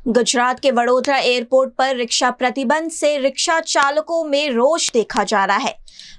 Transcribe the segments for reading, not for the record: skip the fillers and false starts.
गुजरात के वडोदरा एयरपोर्ट पर रिक्शा प्रतिबंध से रिक्शा चालकों में रोष देखा जा रहा है।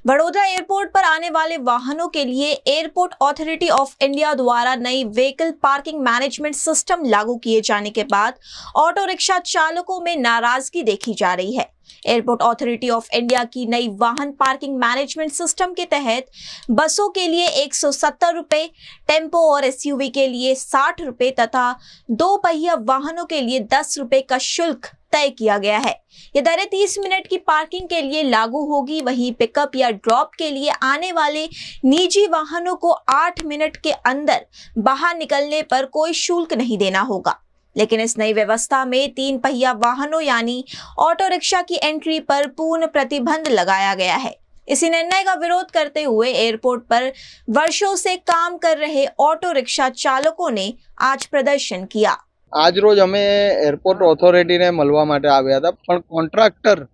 वडोदरा एयरपोर्ट पर आने वाले वाहनों के लिए एयरपोर्ट अथॉरिटी ऑफ इंडिया द्वारा नई व्हीकल पार्किंग मैनेजमेंट सिस्टम लागू किए जाने के बाद ऑटो रिक्शा चालकों में नाराजगी देखी जा रही है। एयरपोर्ट अथॉरिटी ऑफ इंडिया की नई वाहन पार्किंग मैनेजमेंट सिस्टम के तहत बसों के लिए 170 रुपये, टेम्पो और एसयूवी के लिए 60 रुपये तथा दो पहिया वाहनों के लिए 10 रुपये का शुल्क तय किया गया है। ये दरें 30 मिनट की पार्किंग के लिए लागू होगी। वहीं पिकअप या ड्रॉप के लिए आने वाले निजी वाहनों को 8 मिनट के अंदर बाहर निकलने पर कोई शुल्क नहीं देना होगा। लेकिन इस नई व्यवस्था में 3 पहिया वाहनों यानी ऑटो रिक्शा की एंट्री पर पूर्ण प्रतिबंध लगाया गया है। इसी निर्णय का विरोध करते हुए एयरपोर्ट पर वर्षों से काम कर रहे ऑटो रिक्शा चालकों ने आज प्रदर्शन किया। आज रोज અમે એરપોર્ટ ઓથોરિટીને મળવા માટે આવ્યા હતા, પણ કોન્ટ્રાક્ટર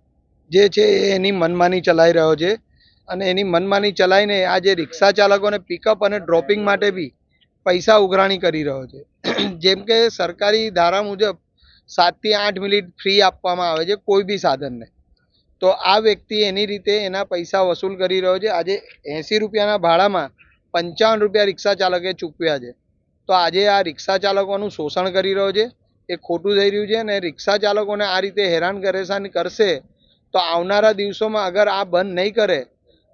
જે છે એની મનમાની ચલાવી રહ્યો છે અને એની મનમાની ચલાવીને આ જે રિક્ષા ચાલકોને પિકઅપ અને ડ્રોપિંગ માટે બી પૈસા ઉઘરાણી કરી રહ્યો છે। જેમ કે સરકારી ધારા મુજબ 7 થી 8 મિનિટ ફ્રી આપવામાં આવે છે કોઈ બી સાધનને, તો આ વ્યક્તિ એની રીતે એના પૈસા વસૂલ કરી રહ્યો છે। આજે 80 રૂપિયાના ભાડામાં 55 રૂપિયા રિક્ષા ચાલકે ચૂકવ્યા છે। તો આજે આ રિક્ષા ચાલકોનું શોષણ કરી રહ્યો છે, એ ખોટું થઈ રહ્યું છે અને રિક્ષા ચાલકોને આ રીતે હેરાન પરેશાન કરશે તો આવનારા દિવસોમાં અગર આ બંધ નહીં કરે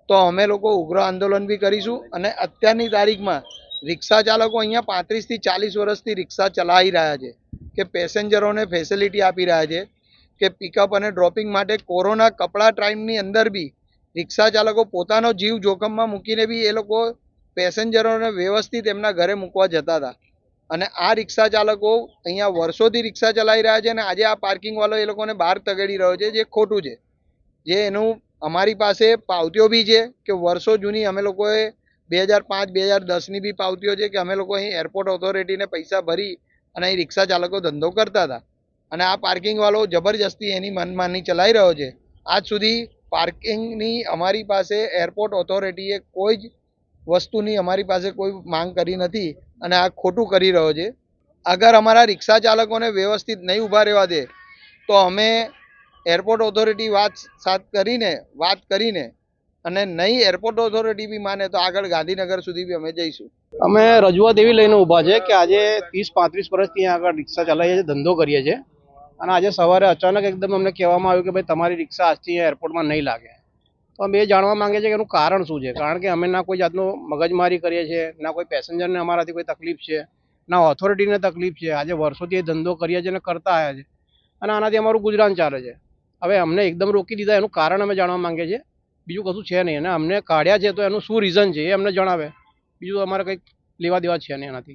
તો અમે લોકો ઉગ્ર આંદોલન બી કરીશું। અને અત્યારની તારીખમાં રિક્ષા ચાલકો અહીંયા 35 થી 40 વર્ષથી રિક્ષા ચલાવી રહ્યા છે કે પેસેન્જરોને ફેસિલિટી આપી રહ્યા છે કે પિકઅપ અને ડ્રોપિંગ માટે કોરોના કપડા ટાઈમની અંદર બી રિક્ષા ચાલકો પોતાનો જીવ જોખમમાં મૂકીને બી એ લોકો પેસેન્જરોને વ્યવસ્થિત એમના ઘરે મૂકવા જતા હતા। અને આ રિક્ષા ચાલકો અહીંયા વર્ષોથી રિક્ષા ચલાવી રહ્યા છે અને આજે આ પાર્કિંગ વાળો એ લોકોને બહાર તગડી રહ્યો છે, જે ખોટું છે। જે એનું અમારી પાસે પાવતીઓ બી છે કે વર્ષો જૂની અમે લોકોએ 2005-2010ની બી પાવતીઓ છે કે અમે લોકો અહીં એરપોર્ટ ઓથોરિટીને પૈસા ભરી અને અહીં રિક્ષા ચાલકો ધંધો કરતા હતા અને આ પાર્કિંગ વાળો જબરજસ્તી એની મનમાની ચલાવી રહ્યો છે। આજ સુધી પાર્કિંગની અમારી પાસે એરપોર્ટ ઓથોરિટીએ કોઈ જ વસ્તુની અમારી પાસે કોઈ માંગ કરી નથી અને આ ખોટું કરી રહ્યો છે। અગર અમારા રિક્ષા ચાલકોને વ્યવસ્થિત નહીં ઊભા રહેવા દે તો અમે એરપોર્ટ ઓથોરિટી વાત કરીને અને નહીં એરપોર્ટ ઓથોરિટી બી માને તો આગળ ગાંધીનગર સુધી બી અમે જઈશું। અમે રજૂઆત એવી લઈને ઊભા છે કે આજે 30-35 વર્ષથી અહીંયા આગળ રિક્ષા ચલાવીએ છીએ, ધંધો કરીએ છીએ અને આજે સવારે અચાનક એકદમ અમને કહેવામાં આવ્યું કે ભાઈ તમારી રિક્ષા આજથી એરપોર્ટમાં નહીં લાગે। તો અમે એ જાણવા માંગે છે કે એનું કારણ શું છે, કારણ કે અમે ના કોઈ જાતનું મગજમારી કરીએ છીએ, ના કોઈ પેસેન્જરને અમારાથી કોઈ તકલીફ છે, ના ઓથોરિટીને તકલીફ છે। આજે વર્ષોથી એ ધંધો કરીએ છીએ અને કરતા આવ્યા છે અને આનાથી અમારું ગુજરાન ચાલે છે। હવે અમને એકદમ રોકી દીધા, એનું કારણ અમે જાણવા માંગીએ છીએ, બીજું કશું છે નહીં। અને અમને કાઢ્યા છે તો એનું શું રીઝન છે એ અમને જણાવે, બીજું અમારે કંઈક લેવા દેવા છે નહીં એનાથી।